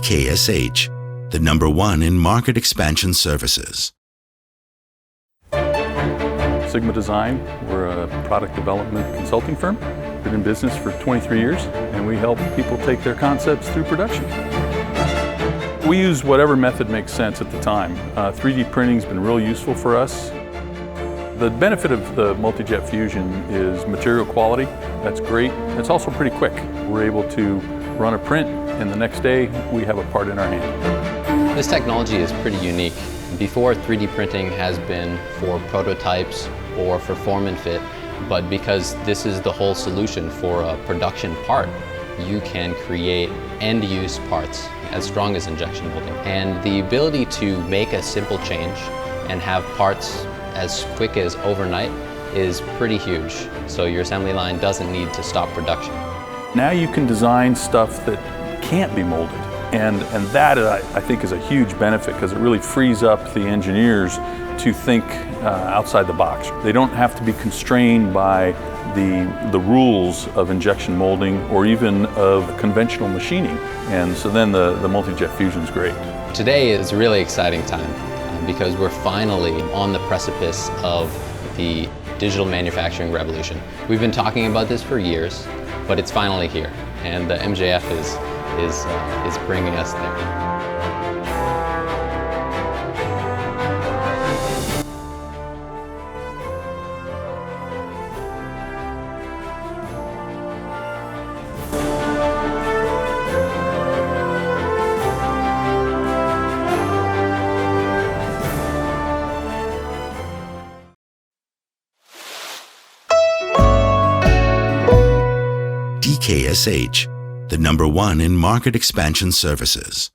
DKSH, the #1 in market expansion services. Sigma Design, we're a product development consulting firm. Been in business for 23 years, and we help people take their concepts through production. We use whatever method makes sense at the time. 3D printing's been real useful for us. The benefit of the multi-jet fusion is material quality. That's great. It's also pretty quick. We're able to run a print, and the next day we have a part in our hand. This technology is pretty unique. Before, 3D printing has been for prototypes or for form and fit, but because this is the whole solution for a production part, you can create end-use parts as strong as injection molding. And the ability to make a simple change and have parts as quick as overnight is pretty huge. So your assembly line doesn't need to stop production. Now you can design stuff that can't be molded. And that, I think, is a huge benefit because it really frees up the engineers to think outside the box. They don't have to be constrained by the rules of injection molding or even of conventional machining. And so then the multi-jet fusion is great. Today is a really exciting time because we're finally on the precipice of the digital manufacturing revolution. We've been talking about this for years, but it's finally here. And the MJF is bringing us there. DKSH, the #1 in market expansion services.